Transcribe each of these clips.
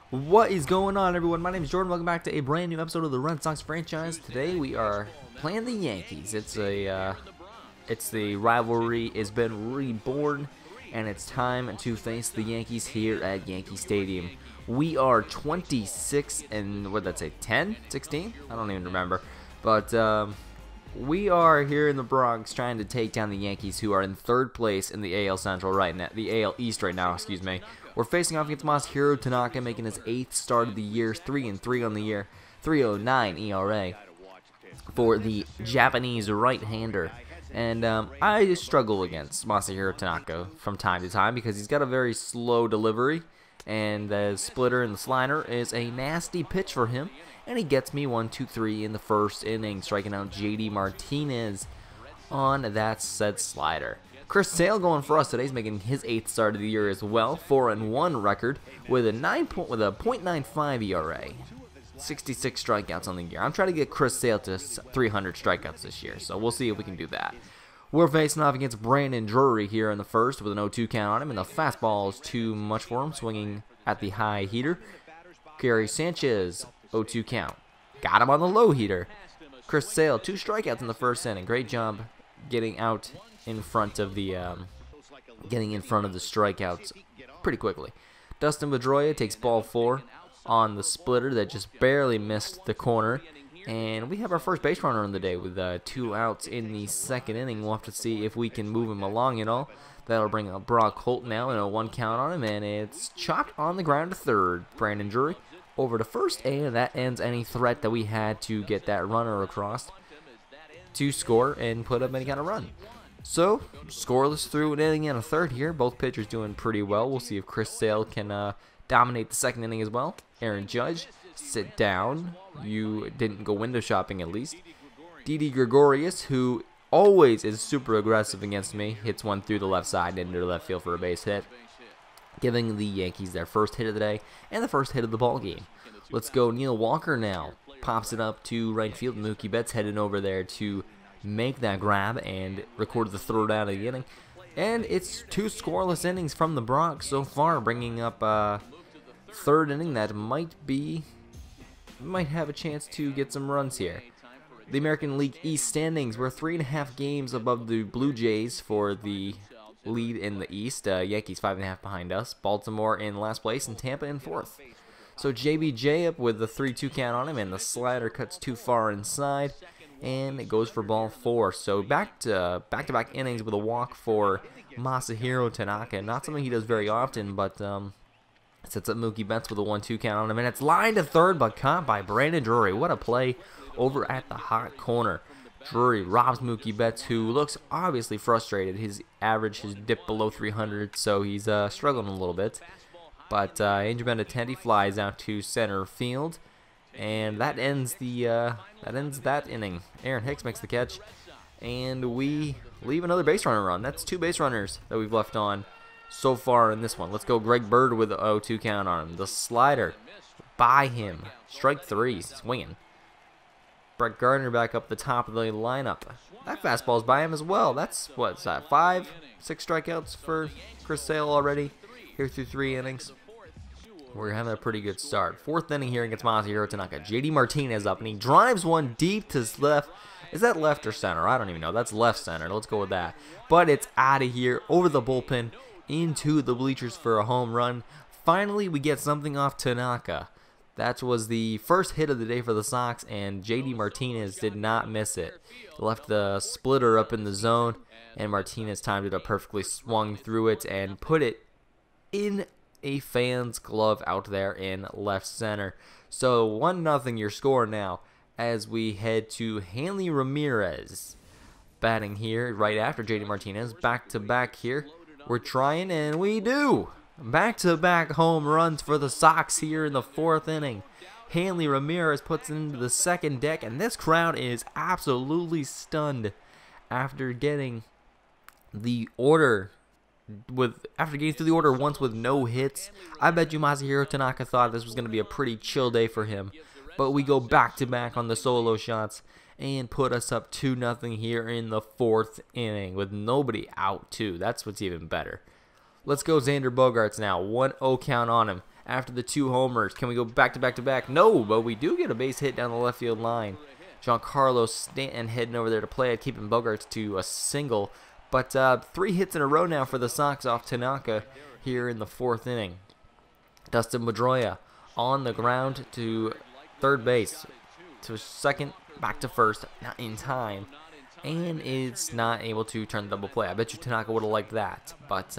What is going on, everyone? My name is Jordan. Welcome back to a brand new episode of the Red Sox franchise. Today we are playing the Yankees. It's the rivalry has been reborn, and it's time to face the Yankees here at Yankee Stadium. We are 26 and what did that say? 10, 16? I don't even remember. But we are here in the Bronx trying to take down the Yankees, who are in third place in the AL Central right now, the AL East right now. Excuse me. We're facing off against Masahiro Tanaka, making his 8th start of the year, 3-3 on the year, 3.09 ERA for the Japanese right-hander. And I struggle against Masahiro Tanaka from time to time because he's got a very slow delivery, and the splitter and the slider is a nasty pitch for him. And he gets me 1-2-3 in the first inning, striking out JD Martinez on that said slider. Chris Sale going for us today. He's making his 8th start of the year as well, 4-1 record with a .95 ERA, 66 strikeouts on the year. I'm trying to get Chris Sale to 300 strikeouts this year, so we'll see if we can do that. We're facing off against Brandon Drury here in the first with an 0-2 count on him, and the fastball is too much for him, swinging at the high heater. Gary Sanchez, 0-2 count. Got him on the low heater. Chris Sale, 2 strikeouts in the first inning. Great job getting out in front of the strikeouts pretty quickly. Dustin Pedroia takes ball 4 on the splitter that just barely missed the corner, and we have our first base runner on the day with 2 outs in the second inning. We'll have to see if we can move him along at all. That'll bring up Brock Holt now, and a 1 count on him, and it's chopped on the ground to third. Brandon Drury over to first, and that ends any threat that we had to get that runner across to score and put up any kind of run. So, scoreless through an inning and a third here. Both pitchers doing pretty well. We'll see if Chris Sale can dominate the second inning as well. Aaron Judge, sit down. You didn't go window shopping at least. Didi Gregorius, who always is super aggressive against me, hits one through the left side into left field for a base hit, giving the Yankees their first hit of the day and the first hit of the ball game. Let's go Neil Walker now. Pops it up to right field. Mookie Betts heading over there to make that grab and record the third out of the inning. And it's 2 scoreless innings from the Bronx so far, bringing up a third inning that might have a chance to get some runs here. The American League East standings, we're 3.5 games above the Blue Jays for the lead in the East. Yankees 5.5 behind us. Baltimore in last place and Tampa in 4th. So JBJ up with the 3-2 count on him, and the slider cuts too far inside, and it goes for ball 4. So back-to-back innings with a walk for Masahiro Tanaka. Not something he does very often, but sets up Mookie Betts with a 1-2 count on him, and it's lined to third, but caught by Brandon Drury. What a play over at the hot corner. Drury robs Mookie Betts, who looks obviously frustrated. His average has dipped below 300, so he's struggling a little bit. But Andrew Benintendi flies out to center field, and that ends that inning. Aaron Hicks makes the catch, and we leave another base runner on. That's 2 base runners that we've left on so far in this one. Let's go Greg Bird with a 0-2 count on him. The slider by him. Strike 3, swinging. Brett Gardner back up the top of the lineup. That fastball's by him as well. That's, what's that, 5, 6 strikeouts for Chris Sale already here through 3 innings. We're having a pretty good start. 4th inning here against Masahiro Tanaka. JD Martinez up, and he drives one deep to his left. Is that left or center? I don't even know. That's left center. Let's go with that. But it's out of here, over the bullpen, into the bleachers for a home run. Finally, we get something off Tanaka. That was the first hit of the day for the Sox, and JD Martinez did not miss it. Left the splitter up in the zone, and Martinez timed it up perfectly, swung through it, and put it in a fan's glove out there in left center. So 1-0 your score now as we head to Hanley Ramirez batting here right after JD Martinez. Back-to-back here. We're trying, and we do. Back-to-back home runs for the Sox here in the 4th inning. Hanley Ramirez puts it into the second deck, and this crowd is absolutely stunned after getting the order after getting through the order once with no hits. I bet you Masahiro Tanaka thought this was going to be a pretty chill day for him. But we go back-to-back on the solo shots and put us up 2-0 here in the 4th inning with nobody out, too. That's what's even better. Let's go Xander Bogaerts now. 1-0 count on him after the 2 homers. Can we go back to back to back? No, but we do get a base hit down the left field line. Giancarlo Stanton heading over there to play it, keeping Bogaerts to a single. But 3 hits in a row now for the Sox off Tanaka here in the 4th inning. Dustin Pedroia on the ground to third base, to second, back to first, not in time, and is not able to turn the double play. I bet you Tanaka would have liked that, but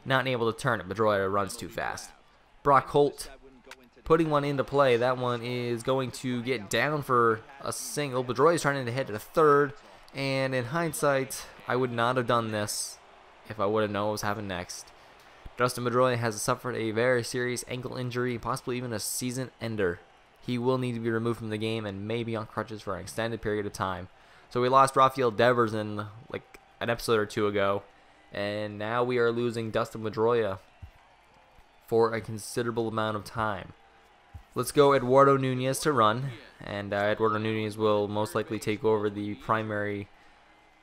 not able to turn it. Pedroia runs too fast. Brock Holt putting one into play. That one is going to get down for a single. Pedroia is trying to head to third, and in hindsight, I would not have done this if I would have known what was happening next. Dustin Pedroia has suffered a very serious ankle injury, possibly even a season ender. He will need to be removed from the game and may be on crutches for an extended period of time. So we lost Rafael Devers in like an episode or 2 ago, and now we are losing Dustin Pedroia for a considerable amount of time. Let's go Eduardo Nunez to run, and Eduardo Nunez will most likely take over the primary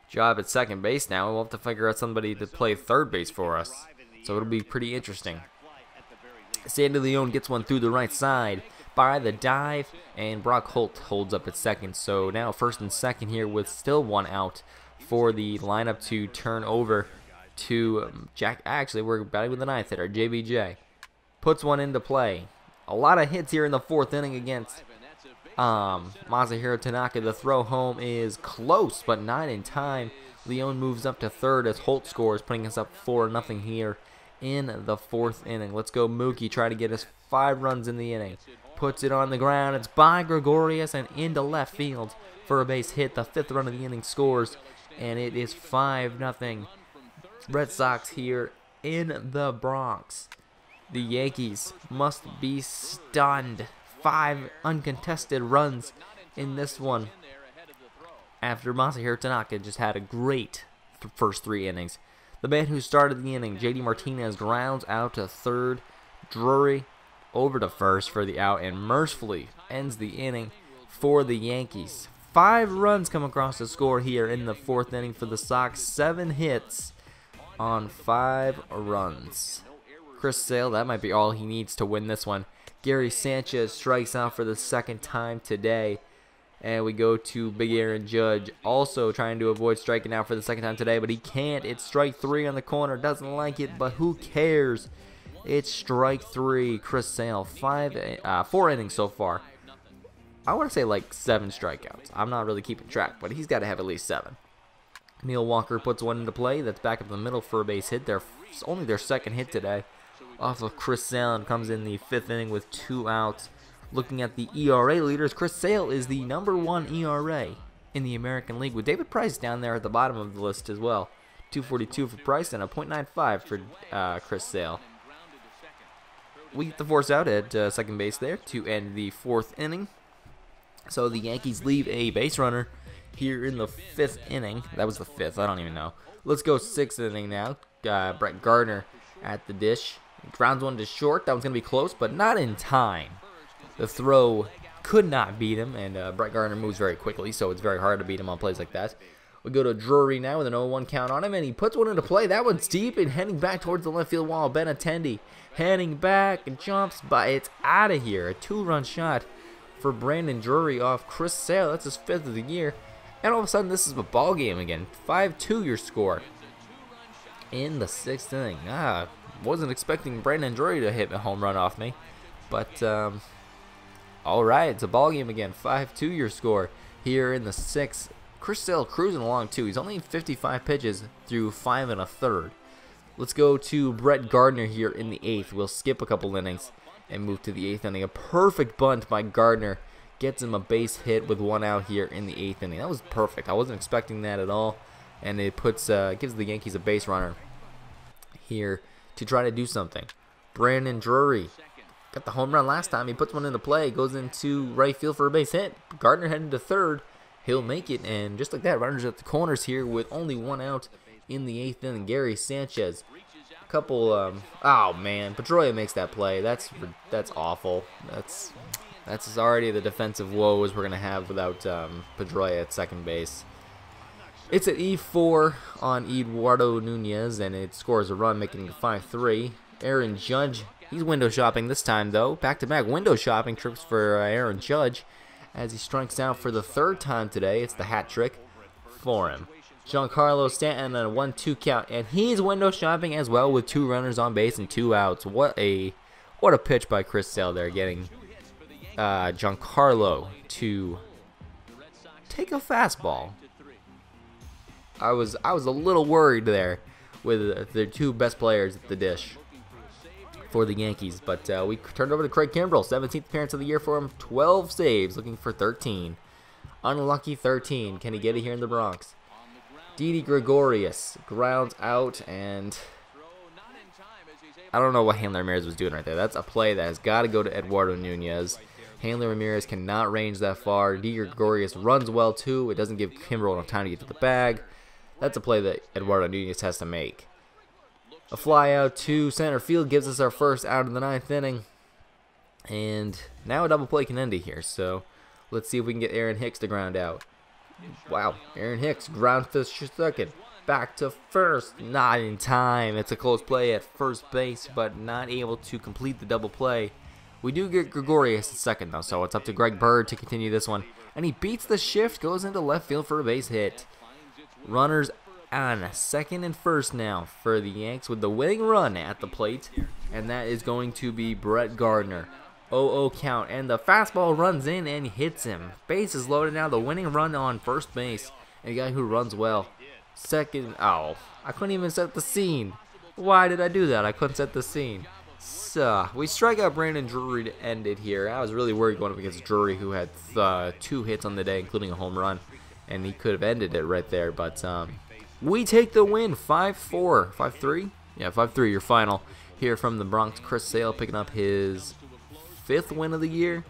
job at second base now. We'll have to figure out somebody to play third base for us. So it'll be pretty interesting. Sandy Leon gets one through the right side by the dive, and Brock Holt holds up at second. So now first and second here with still 1 out for the lineup to turn over to Jack. Actually, we're batting with the 9th hitter, JBJ. Puts one into play. A lot of hits here in the 4th inning against Masahiro Tanaka. The throw home is close, but not in time. Leon moves up to third as Holt scores, putting us up 4-0 here in the 4th inning. Let's go Mookie, try to get us 5 runs in the inning. Puts it on the ground. It's by Gregorius and into left field for a base hit. The 5th run of the inning scores, and it is 5-0. Red Sox here in the Bronx. The Yankees must be stunned. 5 uncontested runs in this one, after Masahiro Tanaka just had a great first 3 innings. The man who started the inning, JD Martinez, grounds out to third. Drury over to first for the out, and mercifully ends the inning for the Yankees. 5 runs come across the score here in the 4th inning for the Sox. 7 hits on 5 runs. Chris Sale, that might be all he needs to win this one. Gary Sanchez strikes out for the 2nd time today. And we go to Big Aaron Judge, also trying to avoid striking out for the 2nd time today, but he can't. It's strike 3 on the corner. Doesn't like it, but who cares? It's strike 3. Chris Sale, 4 innings so far. I want to say like 7 strikeouts. I'm not really keeping track, but he's got to have at least 7. Neil Walker puts one into play. That's back up the middle for a base hit. Only their 2nd hit today off of Chris Sale, and comes in the 5th inning with 2 outs. Looking at the ERA leaders, Chris Sale is the #1 ERA in the American League, with David Price down there at the bottom of the list as well. 2.42 for Price and a .95 for Chris Sale. We get the force out at second base there to end the 4th inning. So the Yankees leave a base runner here in the 5th inning. That was the 5th, I don't even know. Let's go 6th inning now. Brett Gardner at the dish. Grounds one to short. That one's going to be close, but not in time. The throw could not beat him, and Brett Gardner moves very quickly, so it's very hard to beat him on plays like that. We go to Drury now with an 0-1 count on him, and he puts one into play. That one's deep and heading back towards the left field wall. Benintendi heading back and jumps, but it's out of here. A 2-run shot for Brandon Drury off Chris Sale. That's his 5th of the year. And all of a sudden, this is a ball game again. 5-2 your score in the 6th inning. Wasn't expecting Brandon Drury to hit a home run off me, but all right, it's a ball game again. 5-2 your score here in the 6th. Chris Sale cruising along too. He's only 55 pitches through 5 1/3. Let's go to Brett Gardner here in the 8th. We'll skip a couple innings and move to the 8th inning. A perfect bunt by Gardner gets him a base hit with 1 out here in the 8th inning. That was perfect. I wasn't expecting that at all, and it gives the Yankees a base runner here to try to do something. Brandon Drury got the home run last time. He puts one into play, goes into right field for a base hit. Gardner heading to third. He'll make it, and just like that, runners at the corners here with only 1 out in the 8th inning. Gary Sanchez, a couple, oh man, Pedroia makes that play. That's awful. That's already the defensive woes we're gonna have without Pedroia at second base. It's at E4 on Eduardo Nunez, and it scores a run, making it 5-3. Aaron Judge He's window shopping this time, though. Back-to-back window shopping trips for Aaron Judge as he strikes out for the 3rd time today. It's the hat trick for him. Giancarlo Stanton on a 1-2 count, and he's window shopping as well with 2 runners on base and 2 outs. What a pitch by Chris Sale there, getting Giancarlo to take a fastball. I was a little worried there with their 2 best players at the dish for the Yankees, but we turned over to Craig Kimbrell, 17th appearance of the year for him, 12 saves, looking for 13. Unlucky 13. Can he get it here in the Bronx? Didi Gregorius grounds out, and I don't know what Hanley Ramirez was doing right there. That's a play that has got to go to Eduardo Nunez. Hanley Ramirez cannot range that far. Didi Gregorius runs well too. It doesn't give Kimbrell enough time to get to the bag. That's a play that Eduardo Nunez has to make. A fly out to center field gives us our first out of the 9th inning. And now a double play can end it here. So let's see if we can get Aaron Hicks to ground out. Wow, Aaron Hicks grounds to second. Back to first. Not in time. It's a close play at first base, but not able to complete the double play. We do get Gregorius at second, though, so it's up to Greg Bird to continue this one. And he beats the shift, goes into left field for a base hit. Runners on second and first now for the Yanks with the winning run at the plate, and that is going to be Brett Gardner. 0-0 count, and the fastball runs in and hits him. Base is loaded now, the winning run on first base, and a guy who runs well. Second, oh, I couldn't even set the scene. Why did I do that? I couldn't set the scene. So, we strike out Brandon Drury to end it here. I was really worried going up against Drury, who had 2 hits on the day, including a home run, and he could have ended it right there, but we take the win, 5-4, 5-3? Yeah, 5-3, your final here from the Bronx. Chris Sale picking up his 5th win of the year,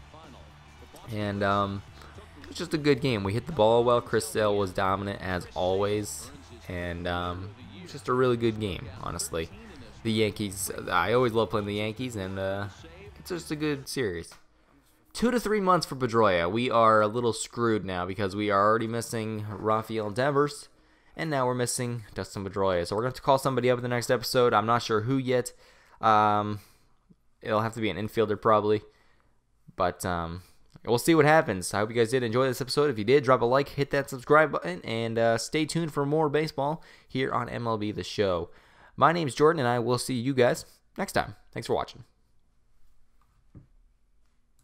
and it's just a good game. We hit the ball well. Chris Sale was dominant as always, and it's just a really good game, honestly. The Yankees, I always love playing the Yankees, and it's just a good series. 2 to 3 months for Pedroia. We are a little screwed now because we are already missing Rafael Devers, and now we're missing Dustin Pedroia. So we're going to call somebody up in the next episode. I'm not sure who yet. It'll have to be an infielder probably. But we'll see what happens. I hope you guys did enjoy this episode. If you did, drop a like, hit that subscribe button, and stay tuned for more baseball here on MLB The Show. My name's Jordan, and I will see you guys next time. Thanks for watching.